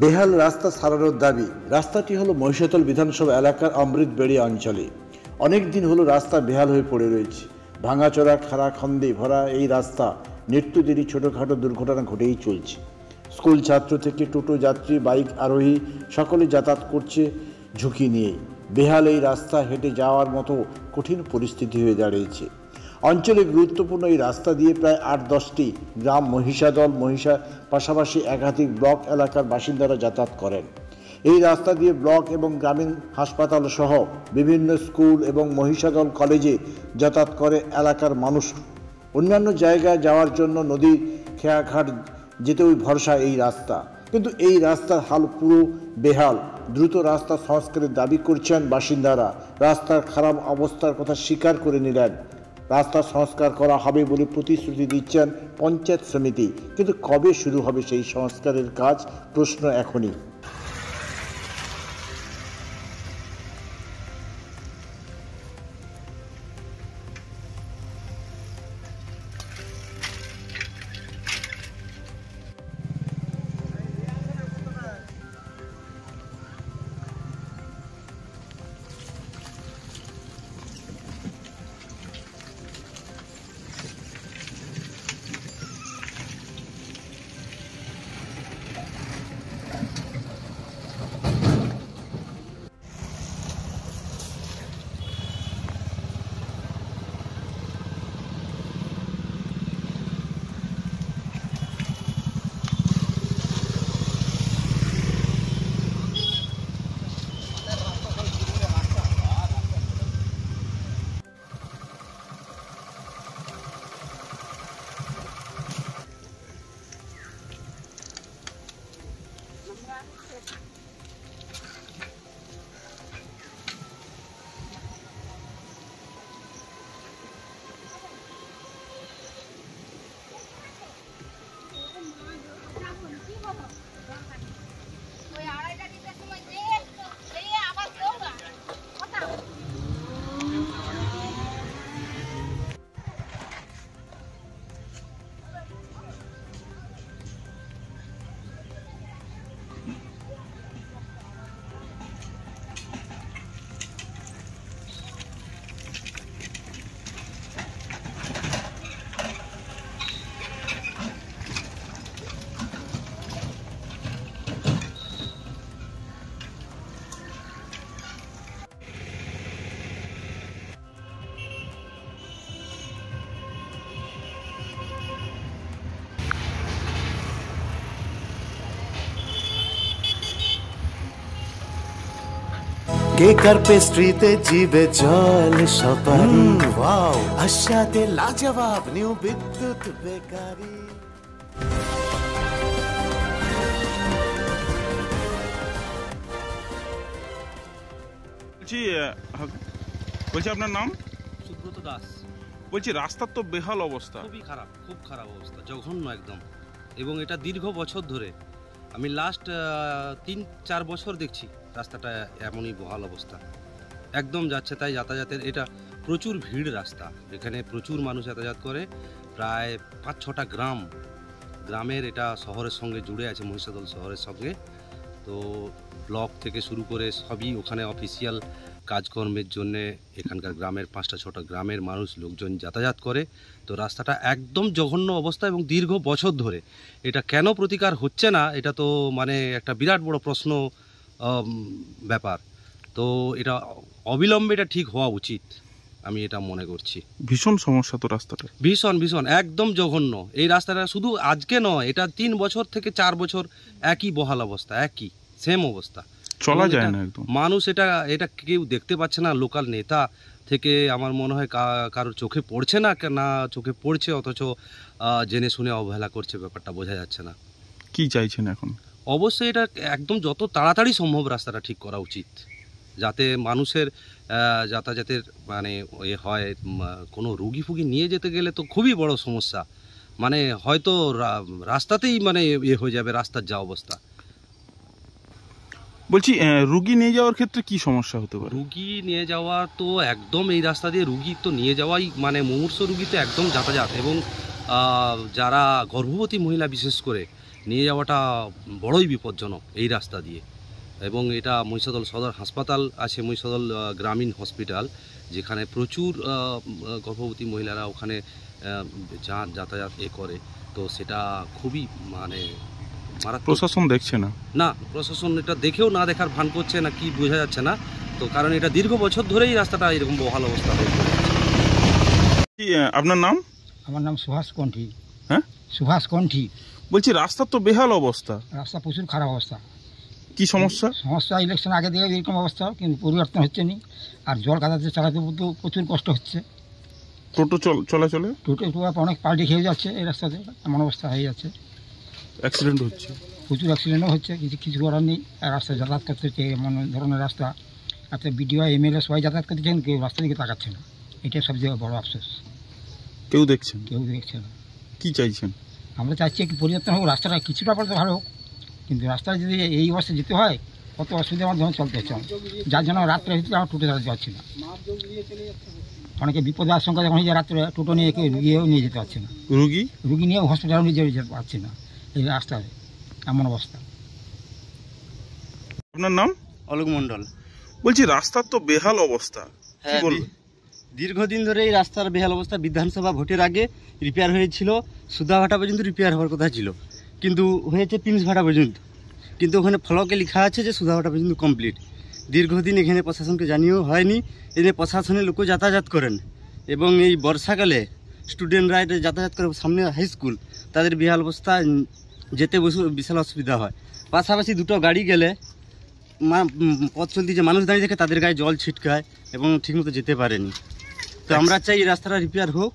বেহাল রাস্তা সারানোর দাবি। রাস্তাটি হলো মহিষাদল বিধানসভা এলাকার অমৃতবেড়িয়া অঞ্চলে। অনেক দিন হলো রাস্তা বেহাল হয়ে পড়ে রয়েছে। ভাঙাচোরা খাড়াখন্দে ভরা এই রাস্তা নিত্যদিনই ছোটোখাটো দুর্ঘটনা ঘটেই চলছে। স্কুল ছাত্র থেকে টোটো যাত্রী, বাইক আরোহী সকলে যাতায়াত করছে ঝুঁকি নিয়ে। বেহাল এই রাস্তা হেঁটে যাওয়ার মতো কঠিন পরিস্থিতি হয়ে দাঁড়িয়েছে। অঞ্চলে গুরুত্বপূর্ণ এই রাস্তা দিয়ে প্রায় ৮-১০টি গ্রাম, মহিষাদল, পাশাপাশি একাধিক ব্লক এলাকার বাসিন্দারা যাতায়াত করেন। এই রাস্তা দিয়ে ব্লক এবং গ্রামীণ হাসপাতাল সহ বিভিন্ন স্কুল এবং মহিষাদল কলেজে যাতায়াত করে এলাকার মানুষ। অন্যান্য জায়গায় যাওয়ার জন্য নদী, খেয়াঘাট যেতেও ভরসা এই রাস্তা। কিন্তু এই রাস্তার হাল পুরো বেহাল। দ্রুত রাস্তা সংস্কারের দাবি করছেন বাসিন্দারা। রাস্তার খারাপ অবস্থার কথা স্বীকার করে নিলেন। রাস্তা সংস্কার করা হবে বলে প্রতিশ্রুতি দিচ্ছেন পঞ্চায়েত সমিতি, কিন্তু কবে শুরু হবে সেই সংস্কারের কাজ, প্রশ্ন এখনই। কেকার পেস্ট্রিতে জিবে জল সপারি, ওয়াও আশাতে লাজবাব নিউ বিদ্যুৎ বেকারি। বলছি আপনার নাম? সুব্রত দাস। বলছি রাস্তার তো বেহাল অবস্থা, খুবই খারাপ, খুব খারাপ অবস্থা, জঘন্য একদম। এবং এটা দীর্ঘ বছর ধরে, আমি লাস্ট ৩-৪ বছর দেখছি রাস্তাটা এমনই বহাল অবস্থা, একদম যাচ্ছে তাই যাতায়াতের। এটা প্রচুর ভিড় রাস্তা, এখানে প্রচুর মানুষ যাতায়াত করে, প্রায় ৫-৬টা গ্রামের এটা শহরের সঙ্গে জুড়ে আছে, মহিষাদল শহরের সঙ্গে। তো ব্লক থেকে শুরু করে সবই ওখানে অফিসিয়াল কাজকর্মের জন্যে এখানকার গ্রামের ৫-৬টা গ্রামের মানুষ লোকজন যাতায়াত করে। তো রাস্তাটা একদম জঘন্য অবস্থা এবং দীর্ঘ বছর ধরে এটা কেন প্রতিকার হচ্ছে না, এটা তো মানে একটা বিরাট বড় প্রশ্ন ব্যাপার। তো এটা অবিলম্বে এটা ঠিক হওয়া উচিত, আমি এটা মনে করছি। ভীষণ সমস্যা তো রাস্তাটা, ভীষণ একদম জঘন্য। এই রাস্তাটা শুধু আজকে নয়, এটা ৩ বছর থেকে ৪ বছর একই বহাল অবস্থা, একই সেম অবস্থা, চলা যায় না একদম। মানুষ এটা কেউ দেখতে পাচ্ছে না। লোকাল নেতা থেকে আমার মনে হয় কারোর চোখে পড়ছে না, চোখে পড়ছে অথচ জেনে শুনে অবহেলা করছে, ব্যাপারটা বোঝা যাচ্ছে না। কি চাইছেন এখন? অবশ্যই এটা একদম যত তাড়াতাড়ি সম্ভব রাস্তাটা ঠিক করা উচিত, যাতে মানুষের যাতায়াতের মানে হয়। কোনো রুগী ফুগি নিয়ে যেতে গেলে তো খুবই বড় সমস্যা, মানে হয়তো রাস্তাতেই মানে হয়ে যাবে রাস্তার যা অবস্থা। বলছি রুগী নিয়ে যাওয়ার ক্ষেত্রে কি সমস্যা হতে পারে? রুগী নিয়ে যাওয়া তো একদম এই রাস্তা দিয়ে রুগী তো নিয়ে যাওয়াই মানে মুমূর্ষু রুগী তো একদম যাতায়াত, এবং যারা গর্ভবতী মহিলা বিশেষ করে নিয়ে যাওয়াটা বড়ই বিপজ্জনক এই রাস্তা দিয়ে। এবং এটা মহিষাদল সদর হাসপাতাল আছে, মহিষাদল গ্রামীণ হসপিটাল, যেখানে প্রচুর গর্ভবতী মহিলারা ওখানে যাতায়াত করে। তো সেটা খুবই মানে মারাত্মক। প্রশাসন দেখছে না? না, প্রশাসন এটা দেখেও না দেখার ভান করছে না, কি বোঝা যাচ্ছে না। তো কারণ এটা দীর্ঘ বছর ধরেই রাস্তাটা এরকম বহাল অবস্থা হয়ে পড়ে আছে। আপনার নাম? আমার নাম সুভাষ কণ্ঠী। হ্যাঁ, সুভাষ কণ্ঠী। বলছি রাস্তার তো বেহাল অবস্থা। রাস্তা প্রচুর খারাপ অবস্থা। কি সমস্যা? সমস্যা ইলেকশন আগে থেকে এরকম অবস্থা, কিন্তু পরিবর্তন হচ্ছে না। আর জল কাদাতে চালাতে তো প্রচুর কষ্ট হচ্ছে। টোটো চলাচলে টোটো অনেক পাল্টি খেয়ে যাচ্ছে এই রাস্তাতে, এমন অবস্থা হয়ে যাচ্ছে। অ্যাক্সিডেন্ট হচ্ছে, প্রচুর অ্যাক্সিডেন্টও হচ্ছে, কিছু করার নেই। আর রাস্তায় যাতায়াত করতে হচ্ছে এমন ধরনের রাস্তা। এত বিডিও এমএলএ সবাই যাতায়াত করতেছেন, কেউ রাস্তা দিকে তাকাচ্ছে না। এটাই সবচেয়ে বড় আফসোস। কেউ দেখছেন? কেউ দেখছে না। কি চাইছেন? আমরা চাইছি একটু পরিবর্তন হোক, রাস্তাটা কিছুটা পর্যন্ত ভালো হোক। কিন্তু রাস্তায় যদি এই অবস্থায় যেতে হয়, কত অসুবিধার মাধ্যমে চলতে হচ্ছে, যার জন্য রাত্রে হচ্ছে আমরা টোটো চালাতে পারছি না। অনেকে বিপদের আশঙ্কা যখন যে রাত্রে টোটো নিয়ে কেউ রুগীও নিয়ে যেতে পারছে না, রুগী নিয়েও হসপিটালে নিয়ে যেতে পারছি না এই রাস্তায়, এমন অবস্থা। আপনার নাম? অলোক মণ্ডল। বলছি রাস্তার তো বেহাল অবস্থা, কি হ্যাঁ, বলবেন? দীর্ঘদিন ধরে এই রাস্তার বেহাল অবস্থা। বিধানসভা ভোটের আগে রিপেয়ার হয়েছিল, সুধাভাটা পর্যন্ত রিপেয়ার হওয়ার কথা ছিল, কিন্তু হয়েছে প্রিন্সভাটা পর্যন্ত। কিন্তু ওখানে ফলকে লেখা আছে যে সুধাভাটা পর্যন্ত কমপ্লিট। দীর্ঘদিন এখানে প্রশাসনকে জানিয়েও হয়নি। এখানে প্রশাসনের লোকও যাতায়াত করেন, এবং এই বর্ষাকালে স্টুডেন্টরা এটা যাতায়াত করে, সামনে হাই স্কুল, তাদের বেহাল অবস্থা, যেতে বিশাল অসুবিধা হয়। পাশাপাশি দুটো গাড়ি গেলে পথ চলতি যে মানুষ দাঁড়িয়ে থাকে তাদের গায়ে জল ছিটকায় এবং ঠিকমতো যেতে পারেনি। তো আমরা চাই এই রাস্তাটা রিপেয়ার হোক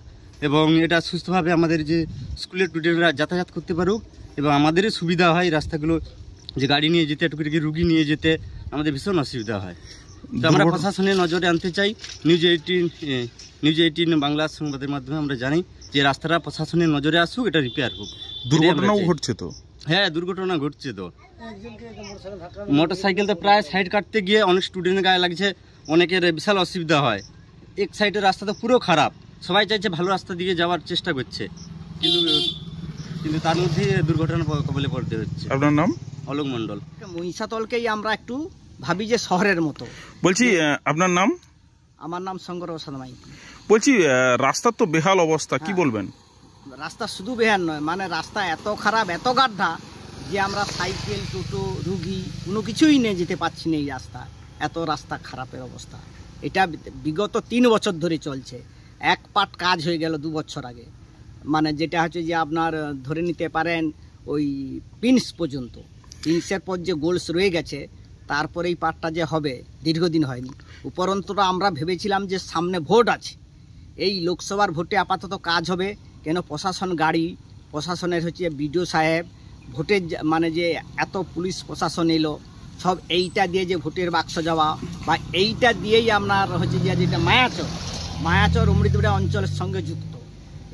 এবং এটা সুস্থভাবে আমাদের যে স্কুলের স্টুডেন্টরা যাতায়াত করতে পারুক, এবং আমাদেরই সুবিধা হয়। রাস্তাগুলো যে গাড়ি নিয়ে যেতে, টুকি রুগী নিয়ে যেতে আমাদের ভীষণ অসুবিধা হয়। তো আমরা প্রশাসনের নজরে আনতে চাই। নিউজ 18 বাংলা সংবাদের মাধ্যমে আমরা জানি যে রাস্তাটা প্রশাসনের নজরে আসুক, এটা রিপেয়ার হোক। দুর্ঘটনাও ঘটছে তো? হ্যাঁ, দুর্ঘটনা ঘটছে তো। মোটরসাইকেল তো প্রায় সাইড কাটতে গিয়ে অনেক স্টুডেন্টের গায়ে লাগছে, অনেকের বিশাল অসুবিধা হয়। এক সাইডের রাস্তা তো পুরো খারাপ, সবাই চাইছে ভালো রাস্তা দিকে যাওয়ার চেষ্টা করছে, কিন্তু তার মধ্যে দুর্ঘটনা কবলে পড়তে হচ্ছে। আপনার নাম? অলোক মণ্ডল। মহিষাতলকেই আমরা একটু ভাবি যে শহরের মতো। বলছি আপনার নাম? আমার নাম শঙ্কর প্রসাদ মাইতি। বলছি রাস্তার তো বেহাল অবস্থা, কি বলবেন? রাস্তা শুধু বেহাল নয়, মানে রাস্তা এত খারাপ, এত গাড্ডা যে আমরা সাইকেল, টোটো, রুগী কোনো কিছুই নিয়ে যেতে পারছি না এই রাস্তা। এত রাস্তা খারাপের অবস্থা। এটা বিগত 3 বছর ধরে চলছে। এক পার্ট কাজ হয়ে গেল 2 বছর আগে, মানে যেটা হচ্ছে যে আপনার ধরে নিতে পারেন ওই পিন্স পর্যন্ত, পিন্সের পর যে গোলস রয়ে গেছে, তারপরে এই পার্টটা যে হবে দীর্ঘদিন হয়নি। উপরন্তটা আমরা ভেবেছিলাম যে সামনে ভোট আছে, এই লোকসভার ভোটে আপাতত কাজ হবে, কেন প্রশাসন গাড়ি, প্রশাসনের হচ্ছে বিডিও সাহেব, ভোটের মানে যে এত পুলিশ প্রশাসন এলো, সব এইটা দিয়ে যে ভোটের বাক্স যাওয়া বা এইটা দিয়েই আপনার হচ্ছে যে যেটা মায়াচর অমৃতবেড়া অঞ্চলের সঙ্গে যুক্ত।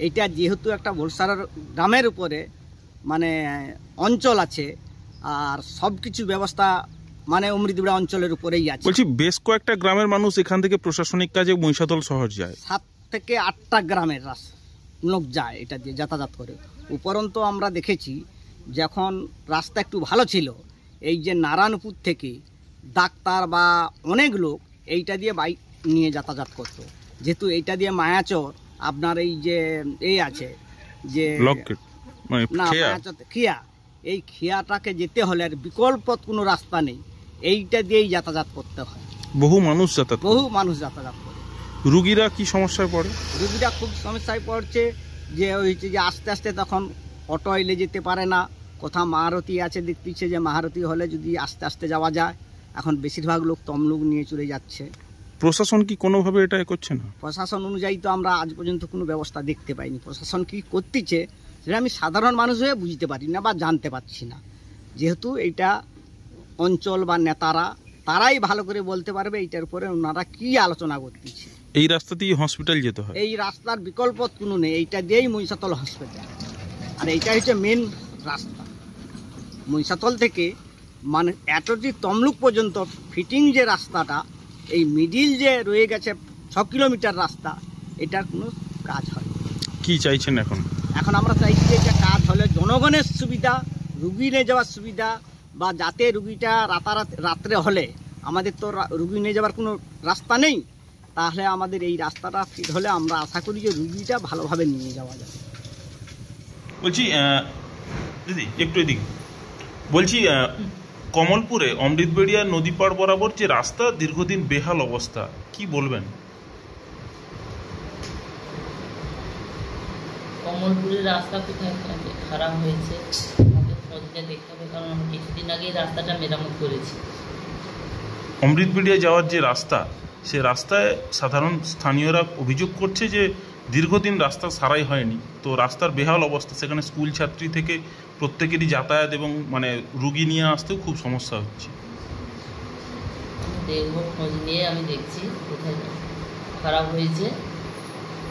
এইটা যেহেতু একটা বলসার গ্রামের উপরে মানে অঞ্চল আছে, আর সব কিছু ব্যবস্থা মানে অমৃতবেড়া অঞ্চলের উপরেই আছে। বলছি বেশ কয়েকটা গ্রামের মানুষ এখান থেকে প্রশাসনিক কাজে মহিষাদল শহর যায়। 7 থেকে 8টা গ্রামের লোক যায় এটা দিয়ে যাতায়াত করে। উপরন্ত আমরা দেখেছি যখন রাস্তা একটু ভালো ছিল, এই যে নারায়ণপুর থেকে ডাক্তার বা অনেক লোক এইটা দিয়ে বাইক নিয়ে যাতায়াত করত, যেহেতু এইটা দিয়ে মায়াচর আপনার এই যে এই আছে যে না মায়াচর খিয়া, এই খিয়াটাকে যেতে হলে আর বিকল্প কোনো রাস্তা নেই, এইটা দিয়েই যাতায়াত করতে হয়। বহু মানুষ যাতায়াত করে। রুগীরা কি সমস্যায় পড়ে? রুগীরা খুব সমস্যায় পড়ছে, যে হচ্ছে যে আস্তে আস্তে তখন অটো এলে যেতে পারে না। কোথাও মারুতি আছে, দেখতেছে যে মারুতি হলে যদি আস্তে আস্তে যাওয়া যায়। এখন বেশিরভাগ লোক তমলুক নিয়ে চলে যাচ্ছে। প্রশাসন কি কোনোভাবে এটা করছে না? প্রশাসন অনুযায়ী তো আমরা আজ পর্যন্ত কোনো ব্যবস্থা দেখতে পাইনি। প্রশাসন কি করতেছে সেটা আমি সাধারণ মানুষ হয়ে বুঝতে পারি না বা জানতে পারছি না, যেহেতু এইটা অঞ্চল বা নেতারা তারাই ভালো করে বলতে পারবে এইটার উপরে ওনারা কি আলোচনা করতেছে। এই রাস্তা দিয়ে হসপিটাল যেতে হয়, এই রাস্তার বিকল্প কোনো নেই, এইটা দিয়েই মহিষাতল হসপিটাল। আর এইটা হচ্ছে মেন রাস্তা। মহিষাতল থেকে মানে এতটি তমলুক পর্যন্ত ফিটিং যে রাস্তাটা, এই মিডিল যে রয়ে গেছে 6 কিলোমিটার রাস্তা, এটার কোনো কাজ হয়। কি চাইছেন এখন? এখন আমরা চাইছি যে এটা কাজ হলে জনগণের সুবিধা, রুগী নিয়ে যাওয়ার সুবিধা বা যাতে রুগীটা রাত্রে হলে আমাদের তো রুগী নিয়ে যাওয়ার কোনো রাস্তা নেই, তাহলে আমাদের এই রাস্তাটা ফিট হলে আমরা আশা করি যে রুগীটা ভালোভাবে নিয়ে যাওয়া যাবে। বলছি দিদি একটু এদিকে বলছি, কমলপুরে অমৃতবেড়িয়া নদী পাড় বরাবর যে রাস্তা দীর্ঘদিন বেহাল অবস্থা, কি বলবেন? কমলপুরের রাস্তা কোথায় খারাপ হয়েছে আমাকে খোঁজ নিয়ে দেখতে হবে, কারণ আমি কিছুদিন আগেই রাস্তাটা মেরামত করেছি। অমৃতবেড়িয়া যাওয়ার যে রাস্তা, সে রাস্তায় সাধারণ স্থানীয়রা অভিযোগ করছে যে দীর্ঘদিন রাস্তা সারাই হয়নি, তো রাস্তার বেহাল অবস্থা, সেখানে স্কুল ছাত্রী থেকে প্রত্যেকেরই যাতায়াত এবং মানে রুগী নিয়ে আসতেও খুব সমস্যা হচ্ছে। আমি দেখবো, খোঁজ নিয়ে আমি দেখছি কোথায় খারাপ হয়েছে।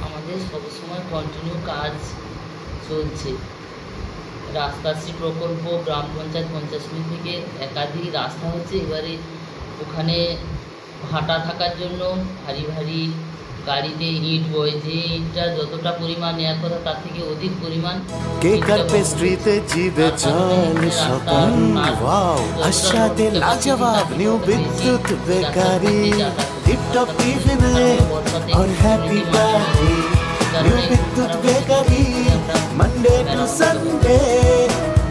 আমাদের সবসময় কন্টিনিউ কাজ চলছে, রাস্তাশ্রী প্রকল্প, গ্রাম পঞ্চায়েত পঞ্চায়েত থেকে একাধিক রাস্তা হচ্ছে। এবারে ওখানে ভাটা থাকার জন্য ভারী ভারী গাড়িতে ইট বয়, যে ইটটা যতটা পরিমাণ নেওয়ার কথা তার থেকে অধিক পরিমাণ। কেকার পেস্ট্রিতে জিবে জল সপারি, ওয়াও আশাতে লাজবাব নিউ বিদ্যুৎ বেকারি, টিপটপ টিফিনে और हैप्पी पार्टी, নিউ বিদ্যুৎ বেকারি মানডে টু সানডে,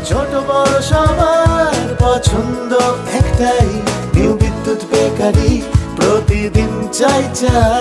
ছোট বড় সবার পছন্দ একটাই, নিউ বিদ্যুৎ বেকারি প্রতিদিন চাই চাই।